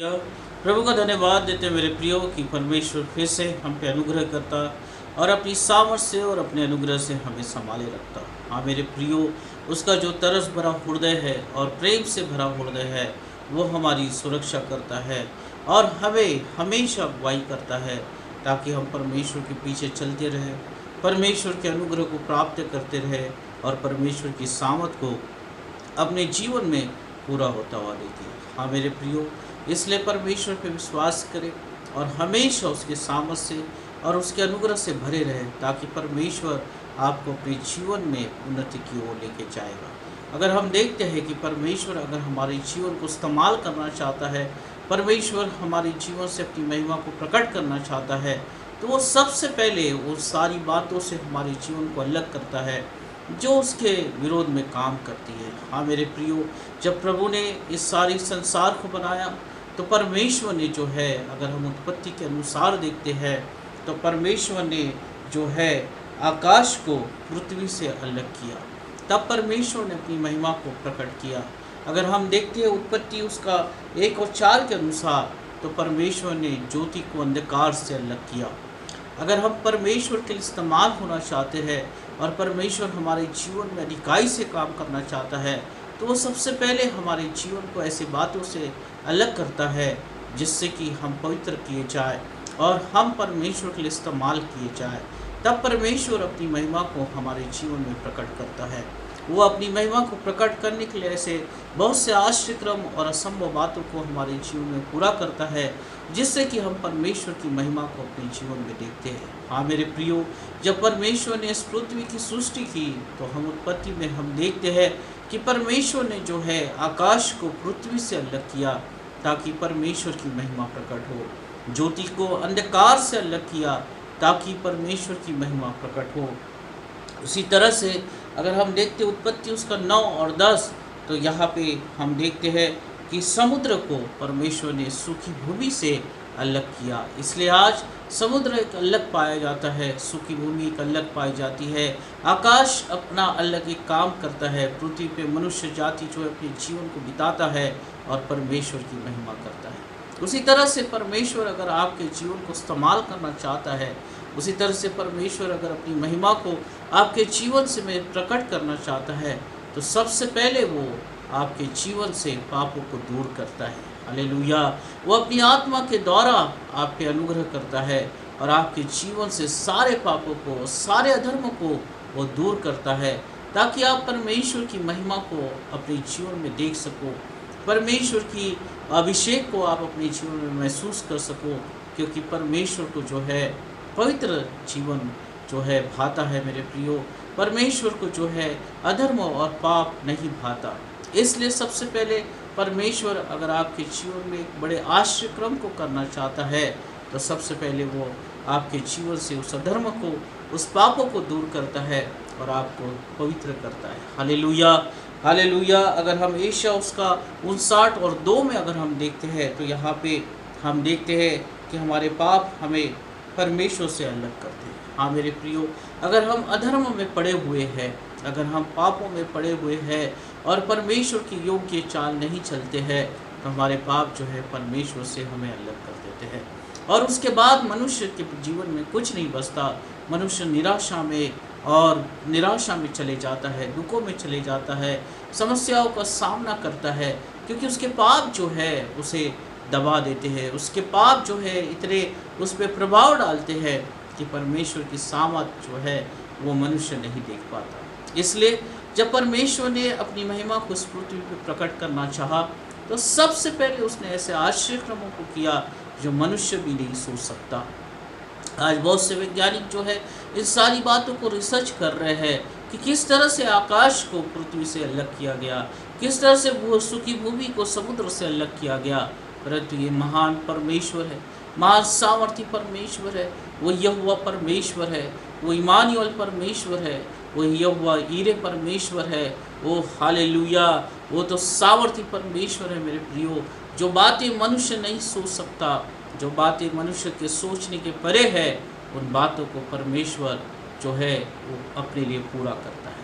या प्रभु का धन्यवाद देते हैं मेरे प्रियो कि परमेश्वर फिर से हम पे अनुग्रह करता और अपनी सामर्थ से और अपने अनुग्रह से हमें संभाले रखता। हाँ मेरे प्रियो, उसका जो तरस भरा हृदय है और प्रेम से भरा हृदय है वो हमारी सुरक्षा करता है और हमें हमेशा अगुवाई करता है ताकि हम परमेश्वर के पीछे चलते रहें, परमेश्वर के अनुग्रह को प्राप्त करते रहें और परमेश्वर की सामर्थ को अपने जीवन में पूरा होता हुआ देखिए। हाँ मेरे प्रियो, इसलिए परमेश्वर पे विश्वास करें और हमेशा उसके सामर्थ से और उसके अनुग्रह से भरे रहें ताकि परमेश्वर आपको अपने जीवन में उन्नति की ओर लेके जाएगा। अगर हम देखते हैं कि परमेश्वर अगर हमारे जीवन को इस्तेमाल करना चाहता है, परमेश्वर हमारे जीवन से अपनी महिमा को प्रकट करना चाहता है, तो वो सबसे पहले वो सारी बातों से हमारे जीवन को अलग करता है जो उसके विरोध में काम करती है। हाँ मेरे प्रियो, जब प्रभु ने इस सारी संसार को बनाया तो परमेश्वर ने जो है, अगर हम उत्पत्ति के अनुसार देखते हैं तो परमेश्वर ने जो है आकाश को पृथ्वी से अलग किया, तब परमेश्वर ने अपनी महिमा को प्रकट किया। अगर हम देखते हैं उत्पत्ति उसका 1 और 4 के अनुसार तो परमेश्वर ने ज्योति को अंधकार से अलग किया। अगर हम परमेश्वर के लिए इस्तेमाल होना चाहते हैं और परमेश्वर हमारे जीवन में अधिकाई से काम करना चाहता है तो वो सबसे पहले हमारे जीवन को ऐसी बातों से अलग करता है जिससे कि हम पवित्र किए जाए और हम परमेश्वर के लिए इस्तेमाल किए जाए। तब परमेश्वर अपनी महिमा को हमारे जीवन में प्रकट करता है। वो अपनी महिमा को प्रकट करने के लिए ऐसे बहुत से आश्चर्यक्रम और असंभव बातों को हमारे जीवन में पूरा करता है जिससे कि हम परमेश्वर की महिमा को अपने जीवन में देखते हैं। हाँ मेरे प्रियो, जब परमेश्वर ने इस पृथ्वी की सृष्टि की तो हम उत्पत्ति में हम देखते हैं कि परमेश्वर ने जो है आकाश को पृथ्वी से अलग किया ताकि परमेश्वर की महिमा प्रकट हो, ज्योति को अंधकार से अलग किया ताकि परमेश्वर की महिमा प्रकट हो। उसी तरह से अगर हम देखते उत्पत्ति उसका 9 और 10 तो यहाँ पे हम देखते हैं कि समुद्र को परमेश्वर ने सूखी भूमि से अलग किया। इसलिए आज समुद्र एक अलग पाया जाता है, सूखी भूमि एक अलग पाई जाती है, आकाश अपना अलग एक काम करता है, पृथ्वी पे मनुष्य जाति जो है अपने जीवन को बिताता है और परमेश्वर की महिमा करता है। उसी तरह से परमेश्वर अगर आपके जीवन को इस्तेमाल करना चाहता है, उसी तरह से परमेश्वर अगर अपनी महिमा को आपके जीवन से में प्रकट करना चाहता है तो सबसे पहले वो आपके जीवन से पापों को दूर करता है। हालेलुया। वो अपनी आत्मा के द्वारा आप पे अनुग्रह करता है और आपके जीवन से सारे पापों को, सारे अधर्म को वो दूर करता है ताकि आप परमेश्वर की महिमा को अपने जीवन में देख सको, परमेश्वर की अभिषेक को आप अपने जीवन में महसूस कर सको, क्योंकि परमेश्वर को जो है पवित्र जीवन जो है भाता है। मेरे प्रियो, परमेश्वर को जो है अधर्म और पाप नहीं भाता। इसलिए सबसे पहले परमेश्वर अगर आपके जीवन में एक बड़े आश्चर्यक्रम को करना चाहता है तो सबसे पहले वो आपके जीवन से उस अधर्म को, उस पापों को दूर करता है और आपको पवित्र करता है। Hallelujah, hallelujah. अगर हम एशिया उसका 59 और 2 में अगर हम देखते हैं तो यहाँ पे हम देखते हैं कि हमारे पाप हमें परमेश्वर से अलग करते हैं। हाँ मेरे प्रियो, अगर हम अधर्म में पड़े हुए हैं, अगर हम पापों में पड़े हुए हैं और परमेश्वर की योग्य चाल नहीं चलते हैं तो हमारे पाप जो है परमेश्वर से हमें अलग कर देते हैं और उसके बाद मनुष्य के जीवन में कुछ नहीं बचता। मनुष्य निराशा में चले जाता है, दुखों में चले जाता है, समस्याओं का सामना करता है क्योंकि उसके पाप जो है उसे दबा देते हैं, उसके पाप जो है इतने उस पर प्रभाव डालते हैं कि परमेश्वर की सामर्थ जो है वो मनुष्य नहीं देख पाता। इसलिए जब परमेश्वर ने अपनी महिमा को इस पृथ्वी पर प्रकट करना चाहा तो सबसे पहले उसने ऐसे आश्चर्यक्रमों को किया जो मनुष्य भी नहीं सोच सकता। आज बहुत से वैज्ञानिक जो है इन सारी बातों को रिसर्च कर रहे हैं कि किस तरह से आकाश को पृथ्वी से अलग किया गया, किस तरह से सूखी भूमि को समुद्र से अलग किया गया। परंतु ये महान परमेश्वर है, महान सामर्थी परमेश्वर है, वो यहोवा परमेश्वर है, वो इमानुएल परमेश्वर है, वो यहोवा ईरे परमेश्वर है। वो हालेलुया, वो तो सामर्थी परमेश्वर है। मेरे प्रियो, जो बातें मनुष्य नहीं सोच सकता, जो बातें मनुष्य के सोचने के परे है, उन बातों को परमेश्वर जो है वो अपने लिए पूरा करता है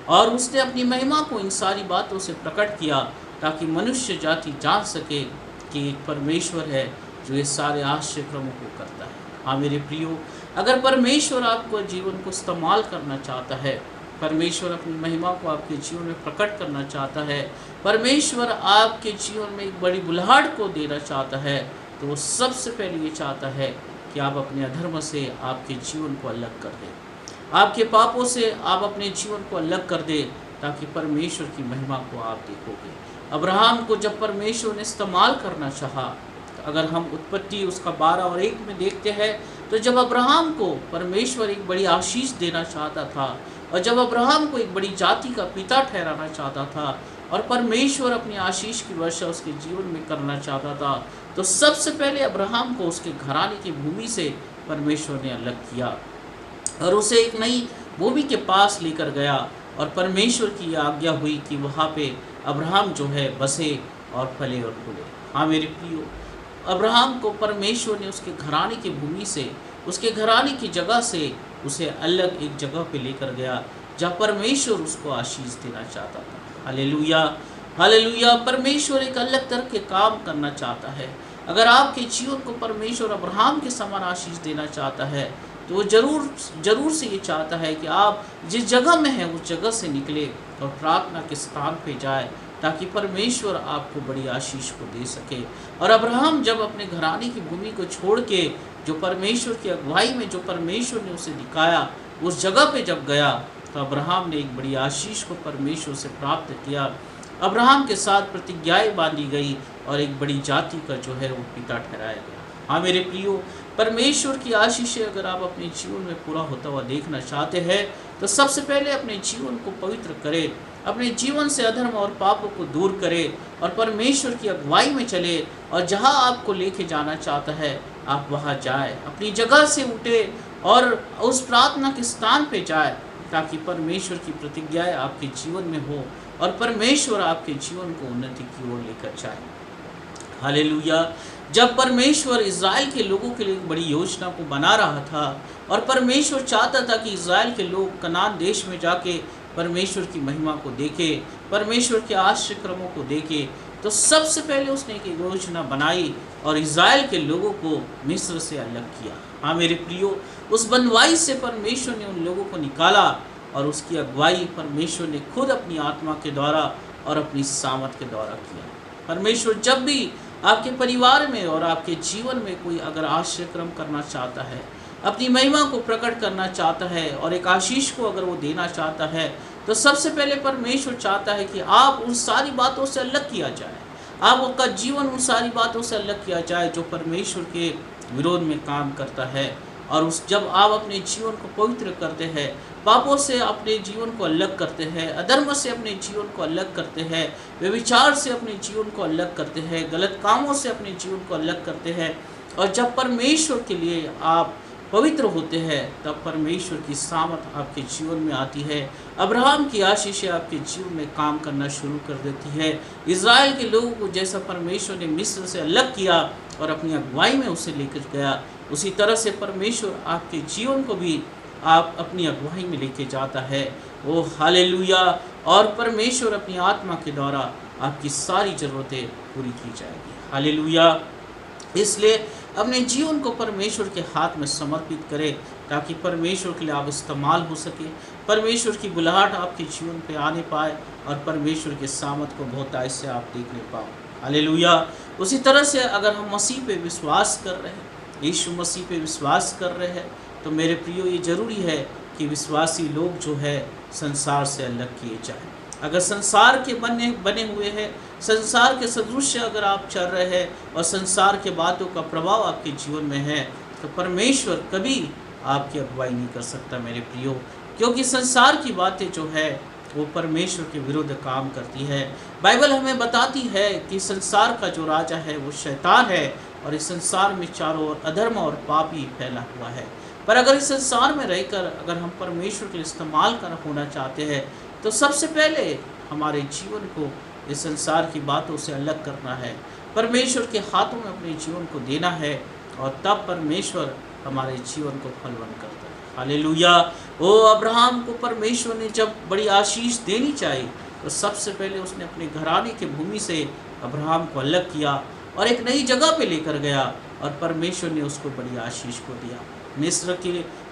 और उसने अपनी महिमा को इन सारी बातों से प्रकट किया ताकि मनुष्य जाति जान सके कि एक परमेश्वर है जो ये सारे आश्चर्य क्रमों को करता है। हाँ मेरे प्रियो, अगर परमेश्वर आपको जीवन को इस्तेमाल करना चाहता है, परमेश्वर अपनी महिमा को आपके जीवन में प्रकट करना चाहता है, परमेश्वर आपके जीवन में एक बड़ी बुलाहट को देना चाहता है, तो वो सबसे पहले ये चाहता है कि आप अपने अधर्म से आपके जीवन को अलग कर दें, आपके पापों से आप अपने जीवन को अलग कर दें, ताकि परमेश्वर की महिमा को आप देखोगे। अब्राहम को जब परमेश्वर ने इस्तेमाल करना चाहा, अगर हम उत्पत्ति उसका 12 और 1 में देखते हैं, तो जब अब्राहम को परमेश्वर एक बड़ी आशीष देना चाहता था, और जब अब्राहम को एक बड़ी जाति का पिता ठहराना चाहता था, और परमेश्वर अपनी आशीष की वर्षा उसके जीवन में करना चाहता था, तो सबसे पहले अब्राहम को उसके घराने की भूमि से परमेश्वर ने अलग किया और उसे एक नई भूमि के पास लेकर गया, और परमेश्वर की आज्ञा हुई कि वहाँ पे अब्राहम जो है बसे और फले और फूले। हाँ मेरे प्रियो, अब्राहम को परमेश्वर ने उसके घराने की भूमि से, उसके घराने की जगह से उसे अलग एक जगह पे लेकर गया, जहाँ परमेश्वर उसको आशीष देना चाहता था। Hallelujah, hallelujah. परमेश्वर एक अलग तरह के काम करना चाहता है। अगर आपके जीवन को परमेश्वर अब्राहम के समान आशीष देना चाहता है, तो वो जरूर से ये चाहता है कि आप जिस जगह में हैं उस जगह से निकले और प्रार्थना के स्थान पे जाए, ताकि परमेश्वर आपको बड़ी आशीष को दे सके। और अब्राहम जब अपने घराने की भूमि को छोड़ के, जो परमेश्वर की अगुवाई में जो परमेश्वर ने उसे दिखाया, उस जगह पे जब गया, तो अब्राहम ने एक बड़ी आशीष को परमेश्वर से प्राप्त किया। अब्राहम के साथ प्रतिज्ञाएं बांधी गई और एक बड़ी जाति का जो है वो पिता ठहराया गया। हाँ मेरे प्रियो, परमेश्वर की आशीषें अगर आप अपने जीवन में पूरा होता हुआ देखना चाहते हैं, तो सबसे पहले अपने जीवन को पवित्र करें, अपने जीवन से अधर्म और पापों को दूर करें और परमेश्वर की अगुवाई में चले, और जहाँ आपको लेके जाना चाहता है आप वहाँ जाए, अपनी जगह से उठे और उस प्रार्थना के स्थान पे जाए, ताकि परमेश्वर की प्रतिज्ञाएं आपके जीवन में हो और परमेश्वर आपके जीवन को उन्नति की ओर लेकर जाए। हालेलुया। जब परमेश्वर इज़राइल के लोगों के लिए एक बड़ी योजना को बना रहा था, और परमेश्वर चाहता था कि इज़राइल के लोग कनान देश में जाके परमेश्वर की महिमा को देखे, परमेश्वर के आश्चर्य क्रमों को देखे, तो सबसे पहले उसने एक योजना बनाई और इज़राइल के लोगों को मिस्र से अलग किया। हाँ मेरे प्रियो, उस बनवाई से परमेश्वर ने उन लोगों को निकाला, और उसकी अगुवाई परमेश्वर ने खुद अपनी आत्मा के द्वारा और अपनी सामर्थ के द्वारा किया। परमेश्वर जब भी आपके परिवार में और आपके जीवन में कोई अगर आश्चर्य क्रम करना चाहता है, अपनी महिमा को प्रकट करना चाहता है और एक आशीष को अगर वो देना चाहता है, तो सबसे पहले परमेश्वर चाहता है कि आप उन सारी बातों से अलग किया जाए, आपका जीवन उन सारी बातों से अलग किया जाए जो परमेश्वर के विरोध में काम करता है। और जब आप अपने जीवन को पवित्र करते हैं, पापों से अपने जीवन को अलग करते हैं, अधर्म से अपने जीवन को अलग करते हैं, व्यभिचार से अपने जीवन को अलग करते हैं, गलत कामों से अपने जीवन को अलग करते हैं, और जब परमेश्वर के लिए आप पवित्र होते हैं, तब परमेश्वर की सामर्थ आपके जीवन में आती है। अब्राहम की आशीषें आपके जीवन में काम करना शुरू कर देती है। इज़राइल के लोगों को जैसा परमेश्वर ने मिस्र से अलग किया और अपनी अगुवाई में उसे लेकर गया, उसी तरह से परमेश्वर आपके जीवन को भी आप अपनी अगुवाई में लेके जाता है। ओ हालेलुया। और परमेश्वर अपनी आत्मा के द्वारा आपकी सारी ज़रूरतें पूरी की जाएगी। हालेलुया। इसलिए अपने जीवन को परमेश्वर के हाथ में समर्पित करें, ताकि परमेश्वर के लिए आप इस्तेमाल हो सके, परमेश्वर की बुलाहट आपके जीवन पे आने पाए और परमेश्वर के सामर्थ को बहुतायत से आप देखने पाओ। हालेलुया। उसी तरह से अगर हम मसीह पे विश्वास कर रहे हैं, यीशु मसीह पे विश्वास कर रहे हैं, तो मेरे प्रियो ये ज़रूरी है कि विश्वासी लोग जो है संसार से अलग किए जाएं। अगर संसार के बने हुए हैं, संसार के सदृश अगर आप चल रहे हैं और संसार के बातों का प्रभाव आपके जीवन में है, तो परमेश्वर कभी आपकी अगुवाई नहीं कर सकता मेरे प्रियो, क्योंकि संसार की बातें जो है वो परमेश्वर के विरुद्ध काम करती है। बाइबल हमें बताती है कि संसार का जो राजा है वो शैतान है, और इस संसार में चारों ओर अधर्म और पाप ही फैला हुआ है। पर अगर इस संसार में रहकर अगर हम परमेश्वर के लिए इस्तेमाल होना चाहते हैं, तो सबसे पहले हमारे जीवन को इस संसार की बातों से अलग करना है, परमेश्वर के हाथों में अपने जीवन को देना है, और तब परमेश्वर हमारे जीवन को फलवान करता है। हालेलुया। ओ अब्राहम को परमेश्वर ने जब बड़ी आशीष देनी चाहिए, तो सबसे पहले उसने अपने घराने की भूमि से अब्राहम को अलग किया और एक नई जगह पे लेकर गया और परमेश्वर ने उसको बड़ी आशीष को दिया।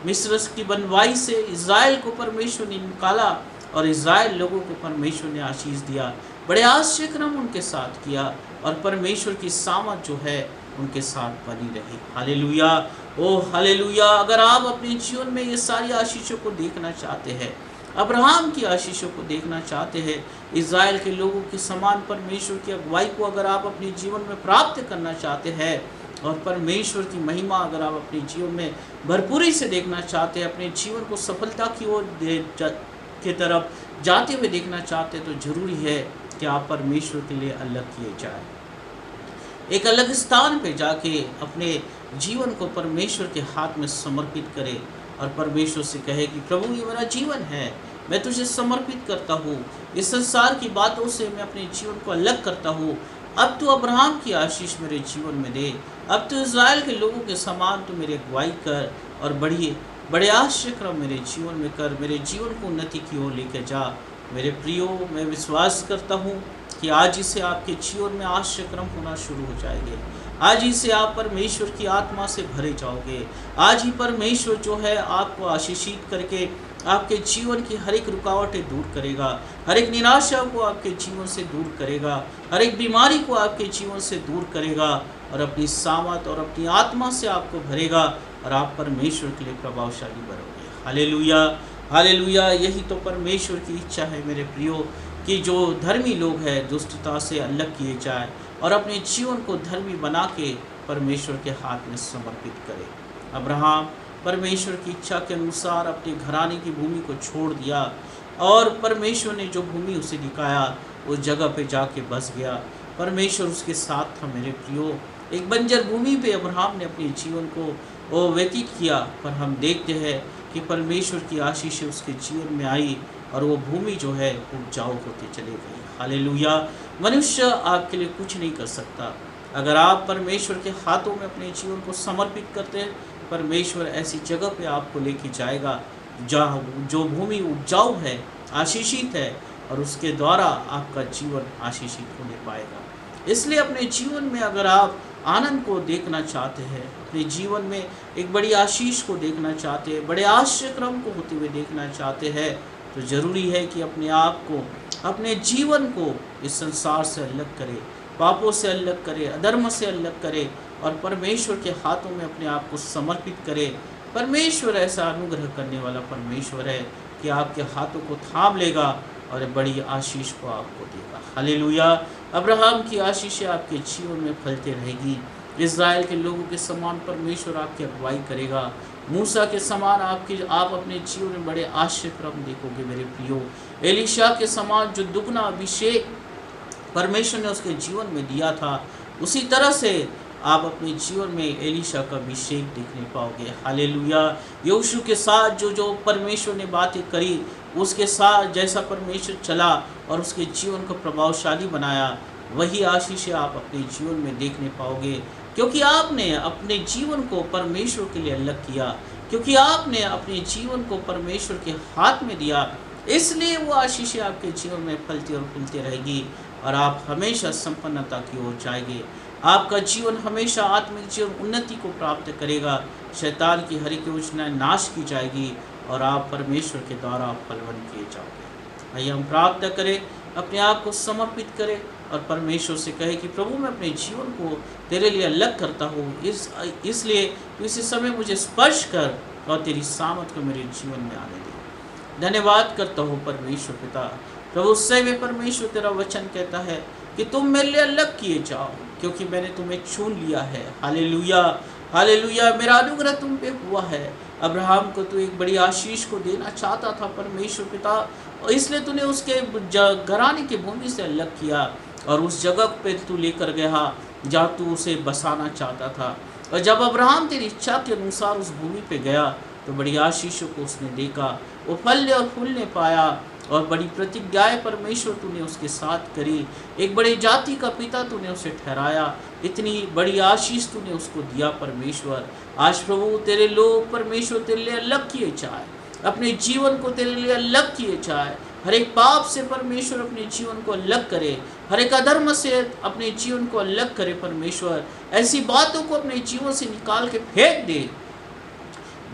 मिस्र की बनवाई से इज़राइल को परमेश्वर ने निकाला और इज़राइल लोगों को परमेश्वर ने आशीष दिया। बड़े आश्चर्य कर्म उनके साथ किया और परमेश्वर की सामत जो है उनके साथ बनी रही। हालेलुया, ओ हालेलुया। अगर आप अपने जीवन में ये सारी आशीषों को देखना चाहते हैं, अब्राहम की आशीषों को देखना चाहते हैं, इज़राइल के लोगों के समान परमेश्वर की अगुवाई को अगर आप अपने जीवन में प्राप्त करना चाहते हैं और परमेश्वर की महिमा अगर आप अपने जीवन में भरपूरी से देखना चाहते हैं, अपने जीवन को सफलता की ओर की तरफ जाते हुए देखना चाहते हैं, तो जरूरी है कि आप परमेश्वर के लिए अलग किए जाए, एक अलग स्थान पे जाके अपने जीवन को परमेश्वर के हाथ में समर्पित करें और परमेश्वर से कहे कि प्रभु ये मेरा जीवन है, मैं तुझे समर्पित करता हूँ, इस संसार की बातों से मैं अपने जीवन को अलग करता हूँ। अब तू अब्राहम की आशीष मेरे जीवन में दे, अब तू इज़राइल के लोगों के समान तू मेरी अगुवाई कर और बड़े आश्चर्य कर्म मेरे जीवन में कर, मेरे जीवन को उन्नति की ओर लेकर जा। मेरे प्रियो, मैं विश्वास करता हूँ कि आज ही से आपके जीवन में आश्चर्य कर्म होना शुरू हो जाएंगे। आज ही से आप परमेश्वर की आत्मा से भरे जाओगे। आज ही परमेश्वर जो है आपको आशीषित करके आपके जीवन की हर एक रुकावटें दूर करेगा, हर एक निराशा को आपके जीवन से दूर करेगा, हर एक बीमारी को आपके जीवन से दूर करेगा और अपनी सामत और अपनी आत्मा से आपको भरेगा और आप परमेश्वर के लिए प्रभावशाली बनोगे। Hallelujah, hallelujah. यही तो परमेश्वर की इच्छा है मेरे प्रियो, कि जो धर्मी लोग हैं दुष्टता से अलग किए जाए और अपने जीवन को धर्मी बना के परमेश्वर के हाथ में समर्पित करें। अब्राहम परमेश्वर की इच्छा के अनुसार अपने घराने की भूमि को छोड़ दिया और परमेश्वर ने जो भूमि उसे दिखाया उस जगह पे जाके बस गया। परमेश्वर उसके साथ था मेरे प्रियो। एक बंजर भूमि पे अब्राहम ने अपने जीवन को व्यतीत किया, पर हम देखते हैं कि परमेश्वर की आशीष उसके जीवन में आई और वो भूमि जो है उपजाऊ होते चले गई। हालेलुया। मनुष्य आपके लिए कुछ नहीं कर सकता। अगर आप परमेश्वर के हाथों में अपने जीवन को समर्पित करते हैं, परमेश्वर ऐसी जगह पे आपको लेके जाएगा जहाँ जो भूमि उपजाऊ है, आशीषित है और उसके द्वारा आपका जीवन आशीषित होने पाएगा। इसलिए अपने जीवन में अगर आप आनंद को देखना चाहते हैं, अपने जीवन में एक बड़ी आशीष को देखना चाहते हैं, बड़े आश्चर्य क्रम को होते हुए देखना चाहते हैं, तो ज़रूरी है कि अपने आप को, अपने जीवन को इस संसार से अलग करें, पापों से अलग करें, अधर्म से अलग करें और परमेश्वर के हाथों में अपने आप को समर्पित करें। परमेश्वर ऐसा अनुग्रह करने वाला परमेश्वर है कि आपके हाथों को थाम लेगा और बड़ी आशीष को आपको देगा। हालेलुया। अब्राहम की आशीषें आपके जीवन में फलती रहेगी। इज़राइल के लोगों के समान परमेश्वर आपकी अगुवाई करेगा। मूसा के समान आप अपने जीवन में बड़े आश्चर्य क्रम देखोगे मेरे प्रियो। एलीशा के समान जो दुगना अभिषेक परमेश्वर ने उसके जीवन में दिया था, उसी तरह से आप अपने जीवन में एलीशा का अभिषेक देखने पाओगे। हालेलुया। यहोशू के साथ जो परमेश्वर ने बातें करी, उसके साथ जैसा परमेश्वर चला और उसके जीवन को प्रभावशाली बनाया, वही आशीषें आप अपने जीवन में देखने पाओगे, क्योंकि आपने अपने जीवन को परमेश्वर के लिए अलग किया, क्योंकि आपने अपने जीवन को परमेश्वर के हाथ में दिया। इसलिए वो आशीषें आपके जीवन में फलती और फूलती रहेगी और आप हमेशा संपन्नता की ओर जाएंगे। आपका जीवन हमेशा आत्मिक जीवन उन्नति को प्राप्त करेगा। शैतान की हर एक योजना नाश की जाएगी और आप परमेश्वर के द्वारा फलवान किए जाओगे। आइए हम प्रार्थना करें, अपने आप को समर्पित करें और परमेश्वर से कहे कि प्रभु मैं अपने जीवन को तेरे लिए अलग करता हूँ, इसलिए तो इसी समय मुझे स्पर्श कर और तेरी सामत को मेरे जीवन में आने दे। धन्यवाद करता हूँ परमेश्वर पिता। प्रभु से वे परमेश्वर तेरा वचन कहता है कि तुम मेरे लिए अलग किए जाओ, क्योंकि मैंने तुम्हें चुन लिया है। Hallelujah, hallelujah. मेरा अनुग्रह तुम पे हुआ है। अब्राहम को तू एक बड़ी आशीष को देना चाहता था परमेश्वर पिता, और इसलिए तूने उसके घराने की भूमि से अलग किया और उस जगह पे तू लेकर गया जहाँ तू उसे बसाना चाहता था। और जब अब्राहम तेरी इच्छा के अनुसार उस भूमि पे गया तो बड़ी आशीषों को उसने देखा, वो फलने और फूलने पाया और बड़ी प्रतिज्ञाएं परमेश्वर तूने उसके साथ करी। एक बड़ी जाति का पिता तूने उसे ठहराया, इतनी बड़ी आशीष तूने उसको दिया परमेश्वर। आज प्रभु तेरे लोग परमेश्वर तेरे लिए अलग किए जाए, अपने जीवन को तेरे लिए अलग किए जाए, हर एक पाप से परमेश्वर अपने जीवन को अलग करे, हर एक अधर्म से अपने जीवन को अलग करे परमेश्वर। ऐसी बातों को अपने जीवन से निकाल के फेंक दे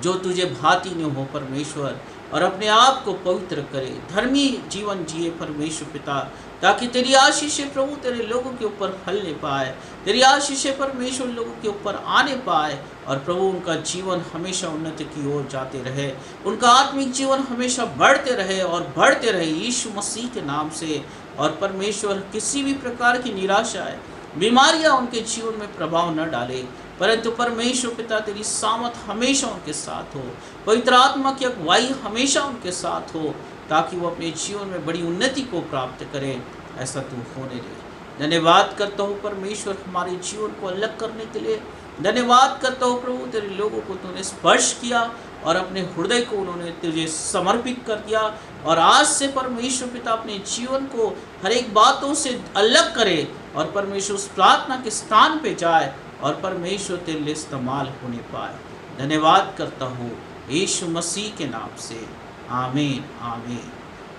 जो तुझे भाती न हो परमेश्वर, और अपने आप को पवित्र करे, धर्मी जीवन जिए परमेश्वर पिता, ताकि तेरी आशीषें प्रभु तेरे लोगों के ऊपर फलने पाए, तेरी आशीषें परमेश्वर लोगों के ऊपर आने पाए, और प्रभु उनका जीवन हमेशा उन्नति की ओर जाते रहे, उनका आत्मिक जीवन हमेशा बढ़ते रहे और बढ़ते रहे यीशु मसीह के नाम से। और परमेश्वर किसी भी प्रकार की निराशाएं, बीमारियां उनके जीवन में प्रभाव न डाले, परंतु परमेश्वर पिता तेरी सामत हमेशा उनके साथ हो, पवित्र आत्मा की अगुवाई हमेशा उनके साथ हो, ताकि वो अपने जीवन में बड़ी उन्नति को प्राप्त करें। ऐसा तू होने दे। धन्यवाद करता हूँ परमेश्वर हमारे जीवन को अलग करने के लिए। धन्यवाद करता हूँ प्रभु तेरे लोगों को तूने स्पर्श किया और अपने हृदय को उन्होंने तुझे समर्पित कर दिया, और आज से परमेश्वर पिता अपने जीवन को हर एक बातों से अलग करे, और परमेश्वर उस प्रार्थना के स्थान पे जाए और परमेश्वर तेरे लिए इस्तेमाल होने पाए। धन्यवाद करता हूँ यीशु मसीह के नाम से, आमीन आमीन।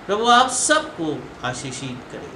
प्रभु आप सबको आशीषित करे।